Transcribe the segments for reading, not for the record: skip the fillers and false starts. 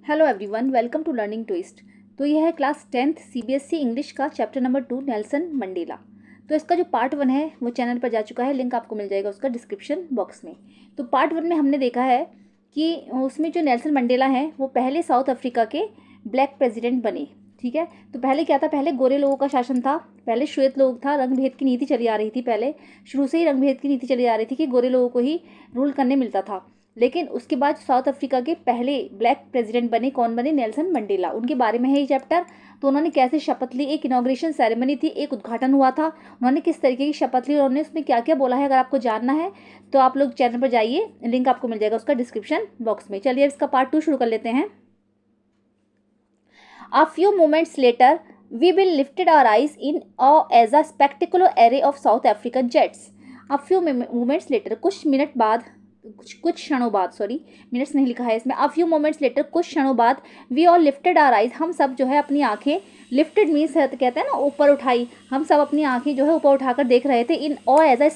Hello everyone, welcome to learning twist. तो यह है क्लास 10th सीबीएसई इंग्लिश का चैप्टर नंबर 2 नेल्सन मंडेला। तो इसका जो पार्ट 1 है वो चैनल पर जा चुका है, लिंक आपको मिल जाएगा उसका डिस्क्रिप्शन बॉक्स में। तो पार्ट 1 में हमने देखा है कि उसमें जो नेल्सन मंडेला हैं वो पहले साउथ अफ्रीका के ब्लैक प्रेसिडेंट बने। ठीक है, तो पहले क्या था, पहले गोरे लोगों का शासन था, पहले श्वेत लोग था, रंग भेद की नीति चली आ रही थी। पहले शुरू से ही रंग भेद की नीति चली आ रही थी कि गोरे लोगों को ही रूल करने मिलता था। लेकिन उसके बाद साउथ अफ्रीका के पहले ब्लैक प्रेसिडेंट बने, कौन बने? Nelson Mandela. उनके बारे में है ये चैप्टर। तो उन्होंने कैसे शपथ ली, एक इनॉग्रेशन सेरेमनी थी, एक उद्घाटन हुआ था, उन्होंने किस तरीके की शपथ ली, उन्होंने उसमें क्या क्या बोला है। अगर आपको जानना है तो आप लोग चैनल पर जाइए, लिंक आपको मिल जाएगा उसका डिस्क्रिप्शन बॉक्स में। चलिए अब इसका पार्ट 2 शुरू कर लेते हैं। A few moments later, we will lifted our eyes in awe as a spectacular array of South African jets. A few moments later, कुछ मिनट बाद, कुछ क्षणों बाद, सॉरी मिनट्स नहीं लिखा है इसमें। A few moments later, कुछ क्षणों बाद, we all lifted our eyes, हम सब जो है अपनी आंखें, lifted means कहते हैं ना ऊपर उठाई, हम सब अपनी आंखें जो है ऊपर उठाकर देख रहे थे। In awe as a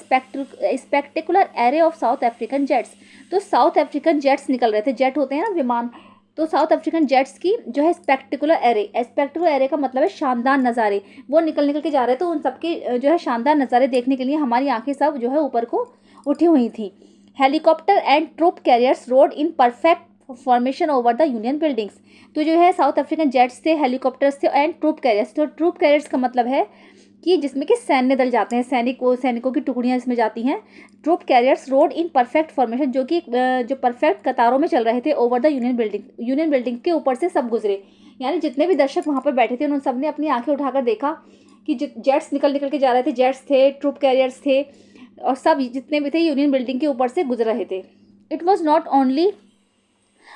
spectacular array of South African jets, तो साउथ अफ्रीकन जेट्स निकल रहे थे। जेट होते हैं ना विमान, तो साउथ अफ्रीकन जेट्स की जो है स्पेक्टिकुलर एरे का मतलब है शानदार नज़ारे, वो निकल के जा रहे थे। तो उन सबके जो है शानदार नज़ारे देखने के लिए हमारी आंखें सब जो है ऊपर को उठी हुई थी। Helicopters and troop carriers roared in perfect formation over the Union Buildings. तो जो है साउथ अफ्रीकन जेट्स थे, हेलीकॉप्टर्स थे एंड ट्रूप कैरियर्स। तो ट्रूप कैरियर्स का मतलब है कि जिसमें कि सैन्य दल जाते हैं, सैनिकों की टुकड़ियां इसमें जाती हैं। Troop carriers roared in perfect formation, जो कि जो परफेक्ट कतारों में चल रहे थे ओवर द यूनियन बिल्डिंग के ऊपर से सब गुजरे। यानी जितने भी दर्शक वहाँ पर बैठे थे उन सब ने अपनी आंखें उठाकर देखा कि जेट्स निकल के जा रहे थे। जेट्स थे, ट्रूप कैरियर्स थे और सब जितने भी थे यूनियन बिल्डिंग के ऊपर से गुजर रहे थे। It was not only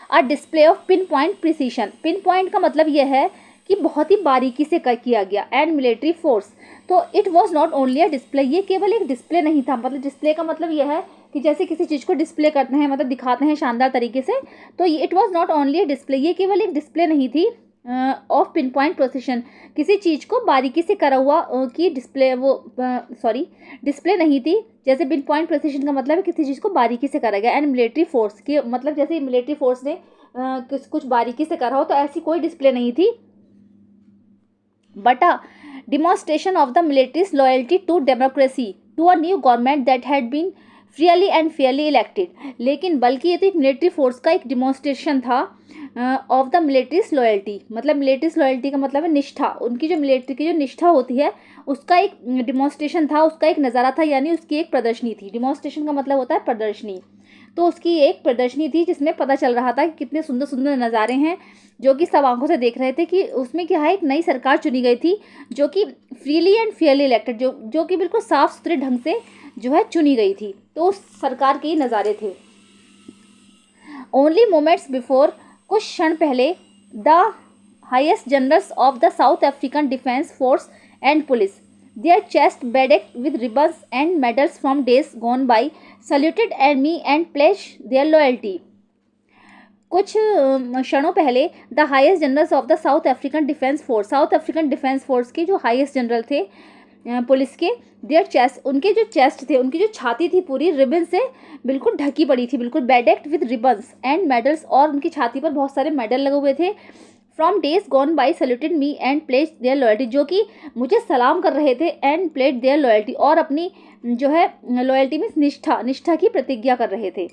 a display of pin point precision. Pin point का मतलब यह है कि बहुत ही बारीकी से किया गया, एंड मिलिट्री फोर्स। तो it was not only a display, ये केवल एक डिस्प्ले नहीं था। मतलब डिस्प्ले का मतलब यह है कि जैसे किसी चीज़ को डिस्प्ले करते हैं, मतलब दिखाते हैं शानदार तरीके से। तो it was not only a display, ये केवल एक डिस्प्ले नहीं थी ऑफ पिन पॉइंट प्रोसेशन, किसी चीज़ को बारीकी से करा हुआ की डिस्प्ले, वो सॉरी डिस्प्ले नहीं थी। जैसे पिन पॉइंट प्रोसेशन का मतलब है किसी चीज़ को बारीकी से करा गया। एंड मिलिट्री फोर्स की मतलब जैसे मिलिट्री फोर्स ने कुछ बारीकी से करा हो, तो ऐसी कोई डिस्प्ले नहीं थी, but a demonstration of the military's loyalty to democracy to a new government that had been freely and fairly elected। लेकिन बल्कि ये तो एक मिलिट्री फोर्स का एक डिमॉन्स्ट्रेशन था ऑफ द मिलिट्रीज लॉयल्टी। मतलब मिलिट्रीज लॉयल्टी का मतलब है निष्ठा, उनकी जो मिलिट्री की जो निष्ठा होती है उसका एक डिमॉन्स्ट्रेशन था, उसका एक नज़ारा था, यानी उसकी एक प्रदर्शनी थी। डिमॉन्स्ट्रेशन का मतलब होता है प्रदर्शनी। तो उसकी एक प्रदर्शनी थी जिसमें पता चल रहा था कि कितने सुंदर सुंदर नज़ारे हैं, जो कि सब आंखों से देख रहे थे कि उसमें क्या है, एक नई सरकार चुनी गई थी जो कि फ्रीली एंड फेयरली इलेक्टेड, जो कि बिल्कुल साफ सुथरे ढंग से जो है चुनी गई थी। तो उस सरकार के ही नज़ारे थे। ओनली मोमेंट्स बिफोर, कुछ क्षण पहले, the highest generals of the south African defence force and police, their chest bedecked with ribbons and medals from days gone by, saluted at me and pledged their loyalty। कुछ क्षणों पहले the highest generals of the south African defence force, south African defence force के जो highest general थे police के, there chest, उनके जो chest थे, उनकी जो छाती थी पूरी रिबन से बिल्कुल ढकी पड़ी थी, बिल्कुल बेडेक्ड विद रिबन्स एंड मेडल्स, और उनकी छाती पर बहुत सारे मेडल लगे हुए थे। From days gone by saluted me and played their loyalty, जो कि मुझे सलाम कर रहे थे, एंड प्लेड देयर लॉयल्टी, और अपनी जो है लॉयल्टी में निष्ठा की प्रतिज्ञा कर रहे थे।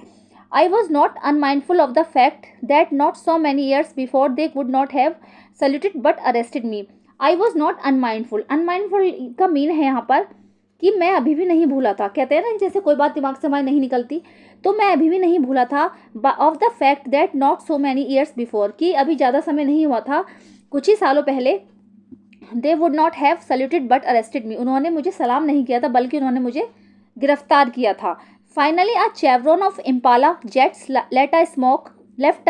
I was not unmindful of the fact that not so many years before they would not have saluted but arrested me। I was not unmindful, unmindful का मीन है यहाँ पर कि मैं अभी भी नहीं भूला था। कहते हैं ना जैसे कोई बात दिमाग से हमारी नहीं निकलती, तो मैं अभी भी नहीं भूला था of the fact that not so many years before, कि अभी ज़्यादा समय नहीं हुआ था, कुछ ही सालों पहले, they would not have saluted but arrested me, उन्होंने मुझे सलाम नहीं किया था बल्कि उन्होंने मुझे गिरफ्तार किया था। Finally, a chevron of Impala jets left a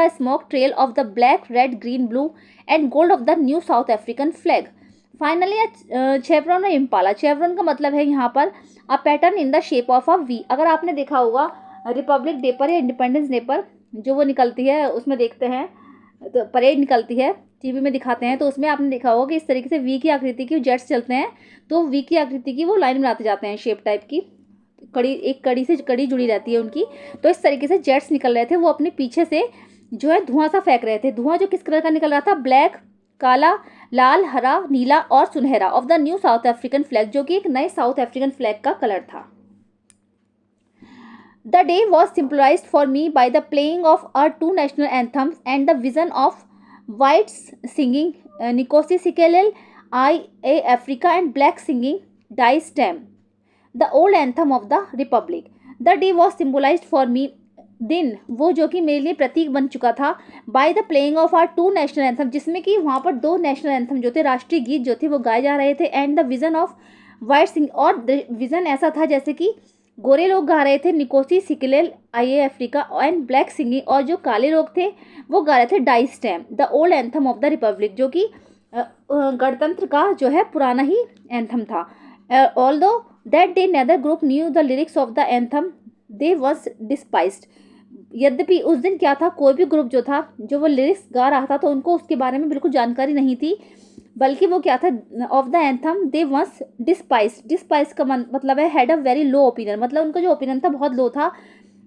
smoke trail of the black, red, green, blue, and gold of the new South African flag। Finally, a chevron of Impala, chevron का मतलब है यहाँ पर a pattern in the shape of a V। अगर आपने देखा होगा Republic day पर या इंडिपेंडेंस डे पर जो वो निकलती है, उसमें देखते हैं तो परेड निकलती है, टीवी में दिखाते हैं, तो उसमें आपने देखा होगा कि इस तरीके से वी की आकृति की जेट्स चलते हैं, तो वी की आकृति की वो लाइन बनाते जाते हैं, शेप टाइप की कड़ी, एक कड़ी से कड़ी जुड़ी रहती है उनकी। तो इस तरीके से जेट्स निकल रहे थे, वो अपने पीछे से जो है धुआं सा फेंक रहे थे। धुआं जो किस कलर का निकल रहा था? ब्लैक, काला, लाल, हरा, नीला और सुनहरा of the new south African flag, जो कि एक नए साउथ अफ्रीकन फ्लैग का कलर था। The day was symbolized for me by the playing of our two national anthems and the vision of whites singing Nkosi Sikelel I Africa and black singing Die Stem, the old anthem of the Republic. The day was symbolized for me, दिन वो जो कि मेरे लिए प्रतीक बन चुका था, by the playing of our two national anthem, जिसमें कि वहाँ पर दो नेशनल एंथम जो थे, राष्ट्रीय गीत जो थे वो गाए जा रहे थे, and the vision of white sing, और विजन ऐसा था जैसे कि गोरे लोग गा रहे थे निकोसी सिकलेल आई अफ्रीका एंड ब्लैक सिंगिंग, और जो काले लोग थे वो गा रहे थे Die Stem, the old anthem of the republic, जो कि गणतंत्र का जो है पुराना ही एंथम था। Although that day neither group knew the lyrics of the anthem they was despised, यद्यपि उस दिन क्या था, कोई भी ग्रुप जो था जो वो लिरिक्स गा रहा था तो उनको उसके बारे में बिल्कुल जानकारी नहीं थी, बल्कि वो क्या था, of the anthem they once despise, despise का मतलब है had a very low opinion, मतलब उनका जो ओपिनियन था बहुत लो था।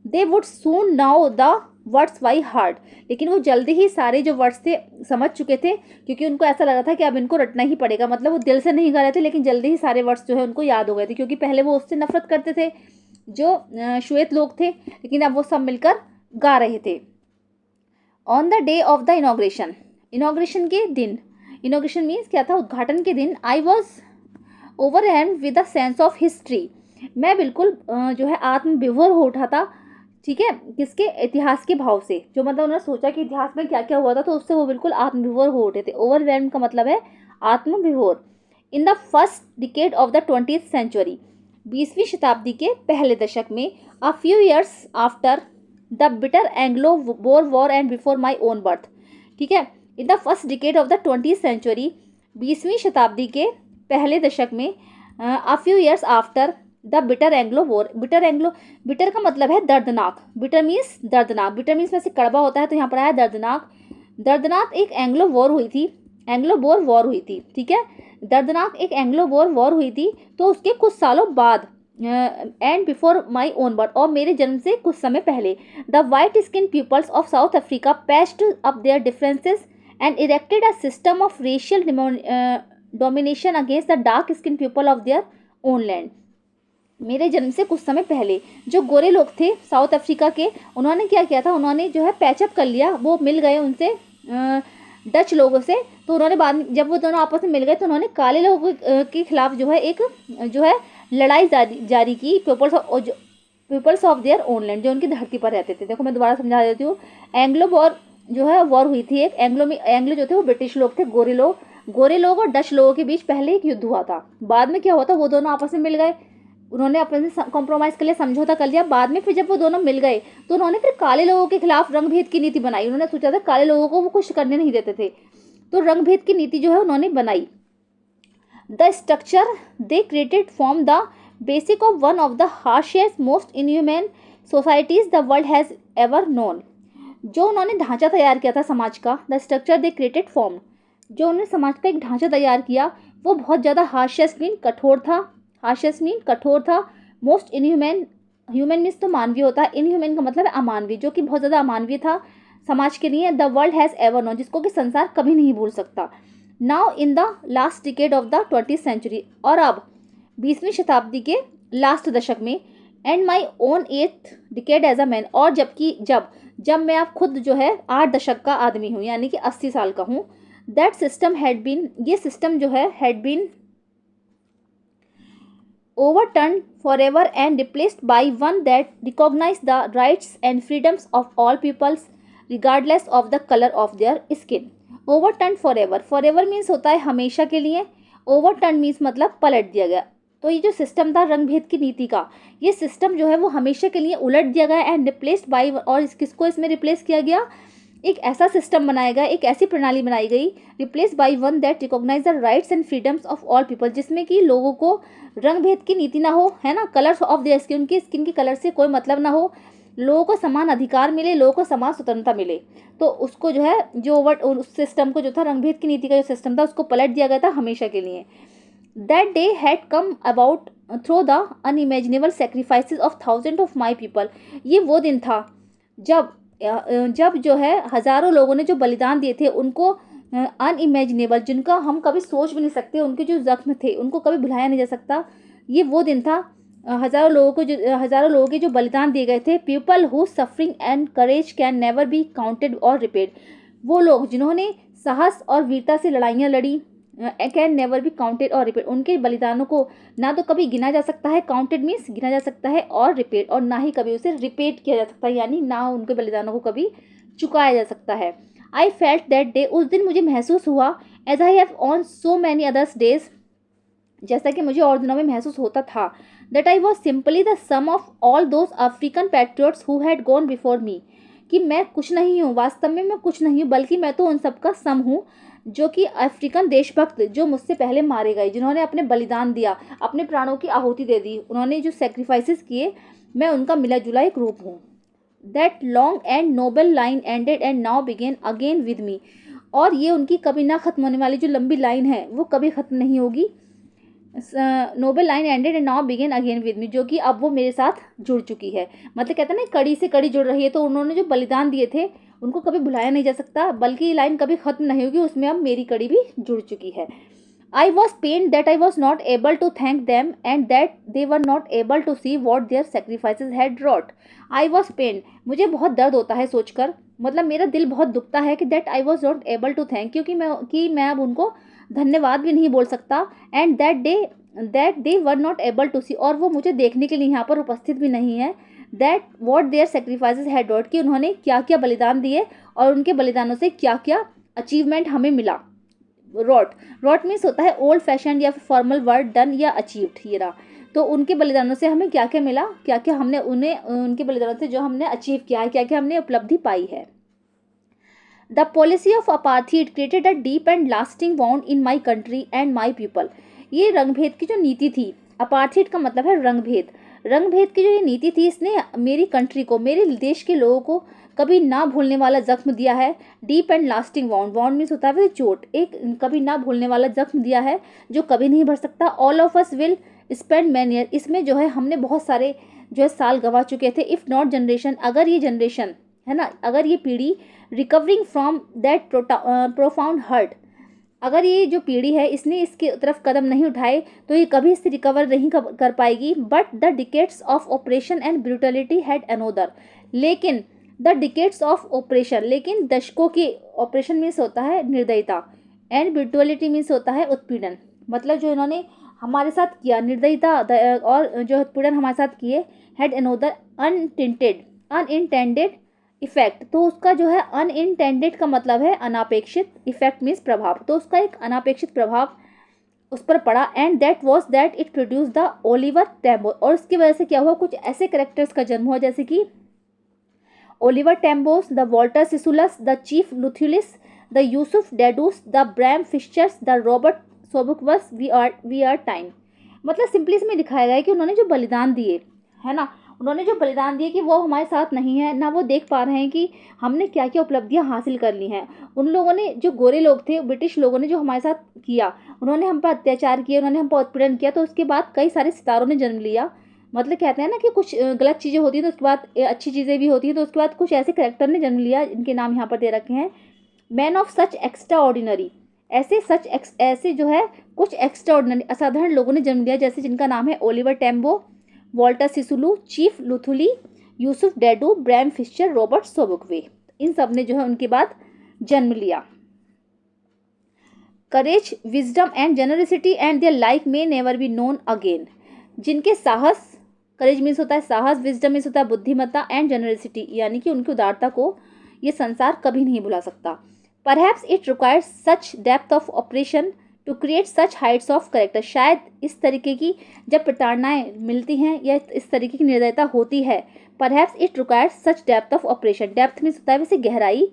They would soon know the words by heart, लेकिन वो जल्दी ही सारे जो वर्ड्स थे समझ चुके थे, क्योंकि उनको ऐसा लग रहा था कि अब इनको रटना ही पड़ेगा, मतलब वो दिल से नहीं गा रहे थे, लेकिन जल्दी ही सारे वर्ड्स जो है उनको याद हो गए थे, क्योंकि पहले वो उससे नफरत करते थे जो श्वेत लोग थे, लेकिन अब वो सब मिलकर गा रहे थे। On the day of the inauguration, inauguration के दिन, इनॉग्रेशन मीन्स क्या था, उद्घाटन के दिन, I was overwhelmed with the sense of history, मैं बिल्कुल जो है आत्मविभोर हो उठा था, ठीक है, किसके, इतिहास के भाव से, जो मतलब उन्होंने सोचा कि इतिहास में क्या क्या हुआ था, तो उससे वो बिल्कुल आत्मविभोर हो उठे थे। ओवरवेल्म का मतलब है आत्मविभोर। In the first decade of the 20th century, 20वीं शताब्दी के पहले दशक में, a few years after the bitter Anglo Boer war and before my own birth, ठीक है, in the first decade of the 20th century, 20वीं शताब्दी के पहले दशक में, a few years after the bitter Anglo war, bitter का मतलब है दर्दनाक, बिटर मीन्स दर्दनाक, बिटर मीन्स में से कड़वा होता है, तो यहाँ पर आया दर्दनाक, दर्दनाक एक एंग्लो वॉर हुई थी, एंग्लो बोर वॉर हुई थी, ठीक है, दर्दनाक एक एंग्लो बोर वॉर हुई थी, तो उसके कुछ सालों बाद, and before my own birth, और मेरे जन्म से कुछ समय पहले, the white skin peoples of South Africa patched up their differences and erected a system of racial domination against the dark skin people of their own land. मेरे जन्म से कुछ समय पहले जो गोरे लोग थे साउथ अफ्रीका के, उन्होंने क्या किया था, उन्होंने जो है पैचअप कर लिया, वो मिल गए उनसे डच लोगों से, तो उन्होंने बाद में जब वो दोनों आपस में मिल गए तो उन्होंने काले लोगों के खिलाफ जो है एक जो है लड़ाई जारी की, peoples of their own land, जो उनकी धरती पर रहते थे। देखो मैं दोबारा समझा देती हूँ, एंग्लो वॉर जो है वॉर हुई थी एक, एंग्लो जो थे वो ब्रिटिश लोग थे, गोरे लोग और डच लोगों के बीच पहले एक युद्ध हुआ था, बाद में क्या हुआ था, वो दोनों आपस में मिल गए, उन्होंने अपने से कॉम्प्रोमाइज़ कर लिया, समझौता कर लिया, बाद में फिर जब वो दोनों मिल गए तो उन्होंने फिर काले लोगों के खिलाफ रंगभेद की नीति बनाई, उन्होंने सोचा था काले लोगों को वो कुछ करने नहीं देते थे, तो रंगभेद की नीति जो है उन्होंने बनाई। The structure they created form the basic of one of the harshest most inhuman societies the world has ever known, जो उन्होंने ढांचा तैयार किया था समाज का, the structure they created form, जो उन्होंने समाज का एक ढांचा तैयार किया वो बहुत ज़्यादा हार्शेस्ट मीन कठोर था, हार्शेस्ट मीन कठोर था, मोस्ट इनह्यूमन, ह्यूमन मीन्स तो मानवीय होता है, इनह्यूमन का मतलब है अमानवीय, जो कि बहुत ज़्यादा अमानवीय था समाज के लिए, the world has ever known, जिसको कि संसार कभी नहीं भूल सकता। Now in the last decade of the 20th century, और अब 20वीं शताब्दी के लास्ट दशक में, and my own 8th decade as a man, और जबकि जब मैं आप खुद जो है 8 दशक का आदमी हूँ, यानी कि 80 साल का हूँ, दैट सिस्टम हैड बीन, ये सिस्टम जो है had been overturned forever and replaced by one that recognized the rights and freedoms of all peoples regardless of the color of their skin. Overturned forever, forever means होता है हमेशा के लिए, overturned means मतलब पलट दिया गया, तो ये जो सिस्टम था रंगभेद की नीति का, ये सिस्टम जो है वो हमेशा के लिए उलट दिया गया, एंड रिप्लेस्ड बाय, और किसको इसमें रिप्लेस किया गया, एक ऐसा सिस्टम बनाया गया, एक ऐसी प्रणाली बनाई गई, replace by one that recognise the rights and freedoms of all people, जिसमें कि लोगों को रंग भेद की नीति ना हो, है ना, कलर्स ऑफ देयर स्किन, उनकी स्किन की कलर से कोई मतलब ना हो, लोगों को समान अधिकार मिले, लोगों को समान स्वतंत्रता मिले, तो उसको जो है जो उस सिस्टम को जो था रंग भेद की नीति का जो सिस्टम था उसको पलट दिया गया था हमेशा के लिए। That day had come about through the unimaginable sacrifices of thousand of my people, ये वो दिन था जब जब जो है हज़ारों लोगों ने जो बलिदान दिए थे उनको अनइमेजिनेबल, जिनका हम कभी सोच भी नहीं सकते, उनके जो ज़ख्म थे उनको कभी भुलाया नहीं जा सकता, ये वो दिन था। हज़ारों लोगों के जो बलिदान दिए गए थे, people who suffering and courage can never be counted और रिपेड। वो लोग जिन्होंने साहस और वीरता से लड़ाइयाँ लड़ी, कैन नेवर बी काउंटेड और रिपेड, उनके बलिदानों को ना तो कभी गिना जा सकता है, काउंटेड मीन्स गिना जा सकता है, और रिपेड, और ना ही कभी उसे रिपेड किया जा सकता है, यानी ना उनके बलिदानों को कभी चुकाया जा सकता है। आई फेल्ट दैट डे, उस दिन मुझे महसूस हुआ, as I have on so many others days, जैसा कि मुझे और दिनों में महसूस होता था, that I was simply the sum of all those African patriots who had gone before me, कि मैं कुछ नहीं हूँ, वास्तव में मैं कुछ नहीं हूँ, बल्कि मैं तो उन सबका सम हूँ, जो कि अफ्रीकन देशभक्त जो मुझसे पहले मारे गए, जिन्होंने अपने बलिदान दिया, अपने प्राणों की आहुति दे दी, उन्होंने जो सेक्रीफाइसेस किए, मैं उनका मिला जुला एक रूप हूँ। That long and noble line ended and now begin again with me, और ये उनकी कभी ना खत्म होने वाली जो लंबी लाइन है वो कभी खत्म नहीं होगी। Noble line ended and now begin again with me, जो कि अब वो मेरे साथ जुड़ चुकी है। मतलब कहते हैं ना, कड़ी से कड़ी जुड़ रही है, तो उन्होंने जो बलिदान दिए थे उनको कभी भुलाया नहीं जा सकता, बल्कि ये लाइन कभी खत्म नहीं होगी, उसमें अब मेरी कड़ी भी जुड़ चुकी है। I was pain that I was not able to thank them and that they were not able to see what their sacrifices had wrought. I was pain, मुझे बहुत दर्द होता है सोचकर, मतलब मेरा दिल बहुत दुखता है कि that I was not able to thank, क्योंकि मैं अब उनको धन्यवाद भी नहीं बोल सकता, and that they were not able to see, और वो मुझे देखने के लिए यहाँ पर उपस्थित भी नहीं है, that what their sacrifices had wrought, कि उन्होंने क्या क्या बलिदान दिए और उनके बलिदानों से क्या क्या अचीवमेंट हमें मिला। रॉट मीन्स होता है ओल्ड फैशन या फिर फॉर्मल वर्ड, डन या अचीव्ड, ये रहा। तो उनके बलिदानों से हमें क्या क्या मिला, क्या क्या हमने उनके बलिदानों से जो हमने अचीव किया है, क्या क्या हमने उपलब्धि पाई है। The policy of apartheid created a deep and lasting bond in my country and my people. ये रंगभेद की जो नीति थी, अपार्थीड का मतलब है रंगभेद, रंगभेद की जो ये नीति थी, इसने मेरी कंट्री को, मेरे देश के लोगों को कभी ना भूलने वाला जख्म दिया है। Deep and lasting bond, bond means होता है चोट, एक कभी ना भूलने वाला जख्म दिया है जो कभी नहीं भर सकता। All of us will spend many year, इसमें जो है हमने बहुत सारे जो है साल गंवा चुके थे। इफ़ नॉट जनरेशन, अगर ये जनरेशन है ना, अगर ये पीढ़ी recovering from that profound hurt, अगर ये जो पीढ़ी है इसने इसके तरफ कदम नहीं उठाए तो ये कभी इससे रिकवर नहीं कर पाएगी। But the decades of operation and brutality had another, लेकिन द डिकेट्स ऑफ ऑपरेशन, लेकिन दशकों के, ऑपरेशन मीन्स होता है निर्दयता, एंड ब्रूटलिटी मीन्स होता है उत्पीड़न, मतलब जो इन्होंने हमारे साथ किया निर्दयता और जो उत्पीड़न हमारे साथ किए, हैड अनोदर अनइंटेंडेड इफेक्ट। तो उसका जो है अनइंटेंडेड का मतलब है अनापेक्षित, इफेक्ट मीन्स प्रभाव, तो उसका एक अनापेक्षित प्रभाव उस पर पड़ा। And that was that it produce the Oliver Tambo, और उसकी वजह से क्या हुआ, कुछ ऐसे करेक्टर्स का जन्म हुआ जैसे कि Oliver Tambos, the Walter Sisulus, the chief Luthulis, the Yusuf Dadoos, the Bram Fischers, the Robert Sobukwes, we are time. मतलब सिंपली इसमें दिखाया गया है कि उन्होंने जो बलिदान दिए है ना, उन्होंने जो बलिदान दिए कि वो हमारे साथ नहीं है ना, वो देख पा रहे हैं कि हमने क्या क्या उपलब्धियां हासिल कर ली हैं। उन लोगों ने, जो गोरे लोग थे, ब्रिटिश लोगों ने जो हमारे साथ किया, उन्होंने हम पर अत्याचार किया, उन्होंने हम पर उत्पीड़न किया, तो उसके बाद कई सारे सितारों ने जन्म लिया। मतलब कहते हैं ना कि कुछ गलत चीज़ें होती हैं तो उसके बाद अच्छी चीज़ें भी होती हैं, तो उसके बाद कुछ ऐसे करेक्टर ने जन्म लिया, इनके नाम यहाँ पर दे रखे हैं। Man of such extra ordinary, ऐसे जो है कुछ एक्स्ट्रा ऑर्डिनरी असाधारण लोगों ने जन्म लिया, जैसे जिनका नाम है Oliver Tambo, Walter Sisulu, chief Luthuli, Yusuf Dadoo, Bram Fischer, Robert Sobukwe, इन सब ने जो है उनके बाद जन्म लिया। Courage, wisdom and generosity and their like may never be known again, जिनके साहस, करेज मीन्स होता है साहस, विजडम मीन्स होता है बुद्धिमत्ता, एंड जेनरसिटी यानी कि उनकी उदारता को ये संसार कभी नहीं भुला सकता। Perhaps it requires such depth of oppression to create such heights of character, शायद इस तरीके की जब प्रताड़नाएँ मिलती हैं या इस तरीके की निर्दयता होती है, perhaps it requires such depth of operation, depth means होता है वैसे गहराई,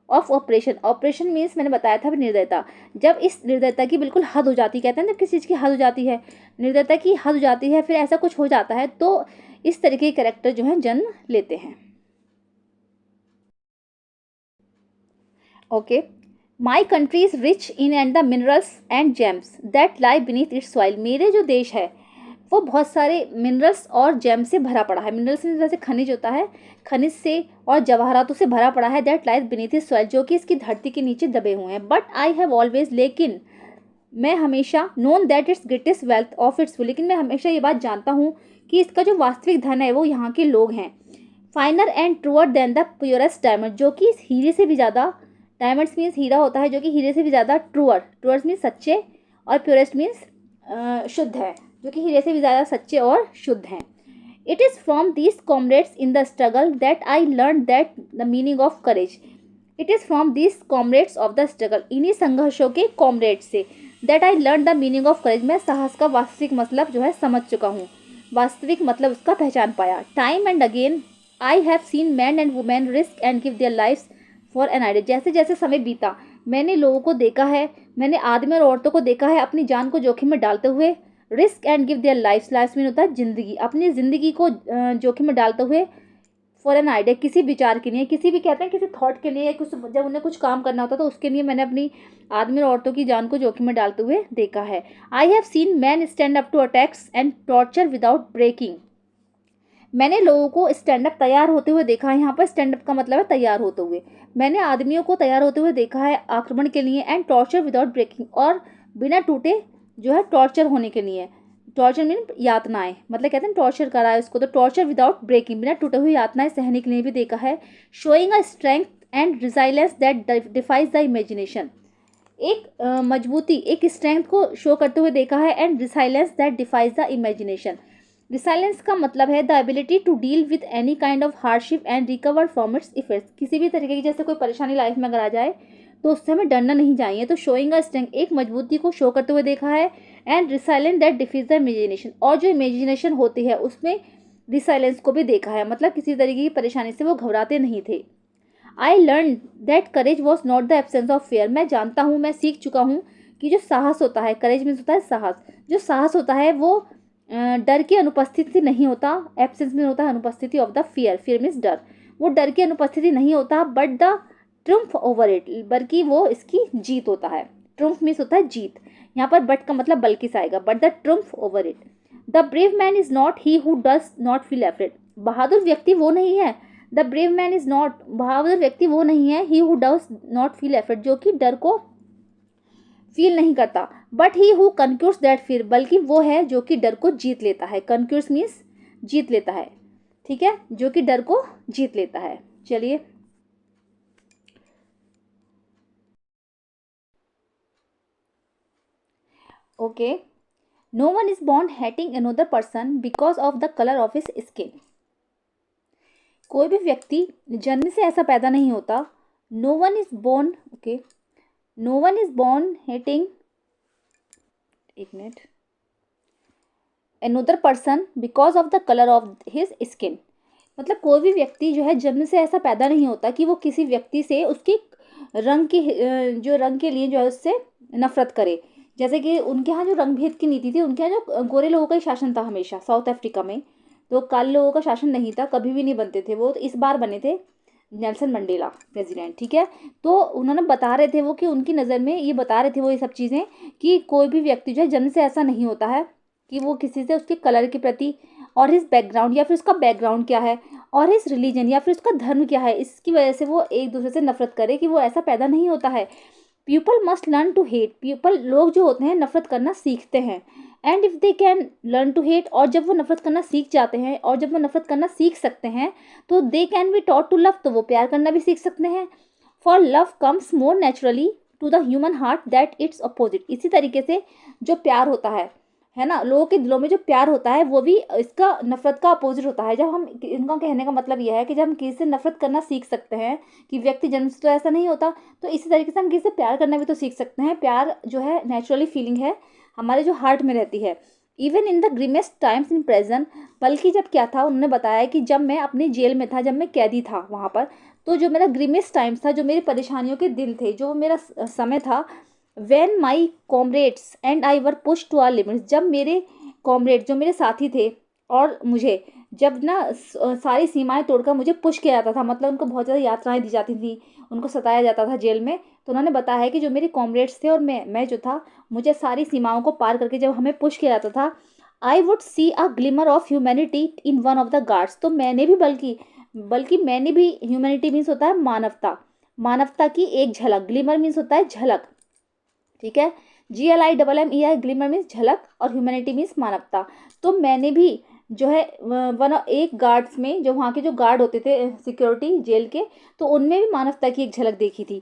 ऑफ ऑपरेशन, ऑपरेशन मीन्स मैंने बताया था निर्दयता, जब इस निर्दयता की बिल्कुल हद हो जाती है, कहते हैं जब किसी चीज़ की हद हो जाती है, निर्दयता की हद हो जाती है, फिर ऐसा कुछ हो जाता है, तो इस तरीके के कैरेक्टर जो हैं जन्म लेते हैं। Okay, my country is rich in and the minerals and James that lie beneath it's soil, मेरे जो देश है वो बहुत सारे मिनरल्स और जेम से भरा पड़ा है। मिनरल्स में जैसे खनिज होता है, खनिज से और जवाहरातों से भरा पड़ा है। That lies beneath his soil, जो कि इसकी धरती के नीचे दबे हुए हैं। बट आई हैव ऑलवेज, लेकिन मैं हमेशा, known that it's greatest wealth of its, लेकिन मैं हमेशा ये बात जानता हूँ कि इसका जो वास्तविक धन है वो यहाँ के लोग हैं। Finer and truer than the purest diamond, जो कि हीरे से भी ज़्यादा, डायमंड्स मीन्स हीरा होता है, जो कि हीरे से भी ज़्यादा ट्रूअर, ट्रूअर्स मीन्स सच्चे, और प्योरेस्ट मीन्स शुद्ध है, जो कि हीरे से भी ज़्यादा सच्चे और शुद्ध हैं। It is from these comrades in the struggle that I learn that the meaning of courage. It is from these comrades of the struggle, इन्हीं संघर्षों के कॉमरेड से, that I learn the meaning of courage, मैं साहस का वास्तविक मतलब जो है समझ चुका हूँ, वास्तविक मतलब उसका पहचान पाया। Time and again I have seen men and women risk and give their lives for an idea. जैसे जैसे समय बीता, मैंने लोगों को देखा है, मैंने आदमी और औरतों को देखा है अपनी जान को जोखिम में डालते हुए। Risk and give their lives, lives mean होता है जिंदगी, अपनी ज़िंदगी को जोखिम में डालते हुए, फॉर एन आइडिया, किसी विचार के लिए, किसी भी कहते हैं किसी थॉट के लिए, कुछ जब उन्हें कुछ काम करना होता तो उसके लिए मैंने अपनी आदमी और औरतों की जान को जोखिम में डालते हुए देखा है। I have seen men stand up to attacks and torture without breaking, मैंने लोगों को स्टैंड अप तैयार होते हुए देखा है। यहाँ पर स्टैंड अप का मतलब है तैयार होते हुए। मैंने आदमियों को तैयार होते हुए देखा है आक्रमण के लिए। एंड टॉर्चर विदाउट ब्रेकिंग, और बिना टूटे जो है टॉर्चर होने के लिए। टॉर्चर मीन यातनाएं, मतलब कहते हैं टॉर्चर करा है उसको, तो टॉर्चर विदाउट ब्रेकिंग, बिना टूटे हुए यातनाएं सहने के लिए भी देखा है। Showing a strength and resilience that defies the imagination, एक मजबूती, एक स्ट्रेंथ को शो करते हुए देखा है। And resilience that defies the imagination, resilience का मतलब है the ability to deal with any kind of hardship and recover from its effects, किसी भी तरीके की जैसे कोई परेशानी लाइफ में अगर आ जाए तो उससे हमें डरना नहीं चाहिए। तो शोइंग अ स्ट्रेंथ, एक मजबूती को शो करते हुए देखा है। And resilient that defies the imagination, और जो इमेजिनेशन होती है उसमें रिसाइलेंस को भी देखा है, मतलब किसी तरीके की परेशानी से वो घबराते नहीं थे। I learn that courage was not the absence of fair, मैं जानता हूँ, मैं सीख चुका हूँ कि जो साहस होता है, करेज मीन्स होता है साहस, जो साहस होता है वो डर की अनुपस्थिति नहीं होता। एब्सेंस में होता है अनुपस्थिति of the fear, fear means डर, वो डर की अनुपस्थिति नहीं होता। But the triumph over it, बल्कि वो इसकी जीत होता है। ट्रुम्फ मीन्स होता है जीत, यहाँ पर बट का मतलब बल्कि से आएगा। But the triumph over it, the brave man is not he who does not feel afraid, बहादुर व्यक्ति वो नहीं है। The brave man is not, बहादुर व्यक्ति वो नहीं है। He who does not feel afraid, जो कि डर को फील नहीं करता। But he who conquers that fear, बल्कि वो है जो कि डर को जीत लेता है। कन्क्यूर्स मीन्स जीत लेता है, ठीक है, जो कि डर को जीत लेता है। चलिए okay. No one is born hating another person because of the colour of his skin, कोई भी व्यक्ति जन्म से ऐसा पैदा नहीं होता। No one is born, okay, no one is born hating, एक minute, another person because of the colour of his skin, मतलब कोई भी व्यक्ति जो है जन्म से ऐसा पैदा नहीं होता कि वो किसी व्यक्ति से उसकी रंग की जो रंग के लिए जो है उससे नफरत करे। जैसे कि उनके यहाँ जो रंग भेद की नीति थी, उनके यहाँ जो गोरे लोगों का ही शासन था हमेशा साउथ अफ्रीका में, तो काले लोगों का शासन नहीं था, कभी भी नहीं बनते थे। वो तो इस बार बने थे नेल्सन मंडेला प्रेसिडेंट, ठीक है। तो उन्होंने बता रहे थे वो कि उनकी नज़र में ये बता रहे थे वो ये सब चीज़ें कि कोई भी व्यक्ति जो है जन्म से ऐसा नहीं होता है कि वो किसी से उसके कलर के प्रति और हिज बैकग्राउंड या फिर उसका बैकग्राउंड क्या है और हिज रिलीजन या फिर उसका धर्म क्या है, इसकी वजह से वो एक दूसरे से नफरत करे, कि वो ऐसा पैदा नहीं होता है। People must learn to hate, people लोग जो होते हैं नफरत करना सीखते हैं। And if they can learn to hate, और जब वो नफरत करना सीख जाते हैं और जब वो नफरत करना सीख सकते हैं तो they can be taught to love, तो वो प्यार करना भी सीख सकते हैं। For love comes more naturally to the human heart that its opposite, इसी तरीके से जो प्यार होता है ना, लोगों के दिलों में जो प्यार होता है वो भी इसका नफरत का अपोजिट होता है। जब हम, इनका कहने का मतलब यह है कि जब हम किसी से नफरत करना सीख सकते हैं कि व्यक्ति जन्म से तो ऐसा नहीं होता, तो इसी तरीके से हम किसी से प्यार करना भी तो सीख सकते हैं। प्यार जो है नेचुरली फीलिंग है, हमारे जो हार्ट में रहती है। Even in the grimmest times in present, बल्कि जब क्या था, उन्होंने बताया कि जब मैं अपनी जेल में था, जब मैं कैदी था वहाँ पर, तो जो मेरा ग्रीमेस्ट टाइम्स था, जो मेरी परेशानियों के दिन थे, जो मेरा समय था, when my comrades and I were push to our limits, जब मेरे कॉमरेड जो मेरे साथी थे और मुझे जब ना सारी सीमाएं तोड़कर मुझे पुश किया जाता था, मतलब उनको बहुत ज़्यादा यातनाएं दी जाती थी, उनको सताया जाता था जेल में, तो उन्होंने बताया है कि जो मेरे कॉमरेड्स थे और मैं जो था, मुझे सारी सीमाओं को पार करके जब हमें पुश किया जाता था, I would see a glimmer of humanity in one of the guards. तो मैंने भी बल्कि मैंने भी, ह्यूमैनिटी मीन्स होता है मानवता, मानवता की एक झलक, ग्लिमर मीन्स होता है झलक, ठीक है। GLIMMER, ग्लिमर मीन्स झलक और ह्यूमैनिटी मीन्स मानवता। तो मैंने भी जो है वन एक गार्ड्स में, जो वहाँ के जो गार्ड होते थे सिक्योरिटी जेल के, तो उनमें भी मानवता की एक झलक देखी थी।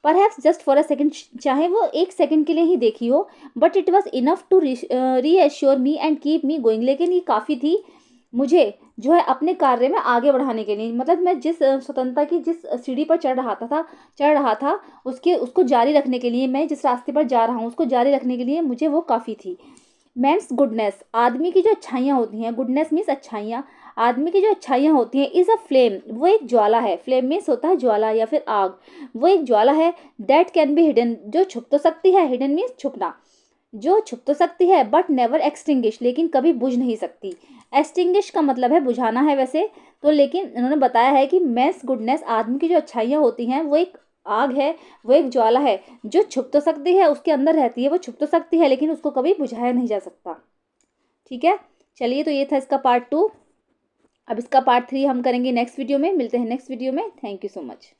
Perhaps just for a second, चाहे वो एक सेकेंड के लिए ही देखी हो, but it was enough to reassure me and keep me going. लेकिन ये काफ़ी थी मुझे जो है अपने कार्य में आगे बढ़ाने के लिए, मतलब मैं जिस स्वतंत्रता की जिस सीढ़ी पर चढ़ रहा था उसको जारी रखने के लिए, मैं जिस रास्ते पर जा रहा हूँ उसको जारी रखने के लिए मुझे वो काफ़ी थी। मैंस गुडनेस, आदमी की जो अच्छाइयाँ होती हैं, गुडनेस मीन्स अच्छाइयाँ, आदमी की जो अच्छाइयाँ होती हैं, इज़ अ फ्लेम, वो एक ज्वाला है। फ्लेम मीन्स होता है ज्वाला या फिर आग, वो एक ज्वाला है। दैट कैन बी हिडन, जो छुप तो सकती है, हिडन मीन्स छुपना, जो छुप तो सकती है बट नेवर एक्सटिंग्विश, लेकिन कभी बुझ नहीं सकती। एक्सटिंग्विश का मतलब है बुझाना है वैसे तो, लेकिन इन्होंने बताया है कि मेंस गुडनेस, आदमी की जो अच्छाइयाँ होती हैं वो एक आग है, वो एक ज्वाला है जो छुप तो सकती है, उसके अंदर रहती है, वो छुप तो सकती है लेकिन उसको कभी बुझाया नहीं जा सकता। ठीक है, चलिए, तो ये था इसका पार्ट 2। अब इसका पार्ट 3 हम करेंगे नेक्स्ट वीडियो में। मिलते हैं नेक्स्ट वीडियो में। Thank you so much.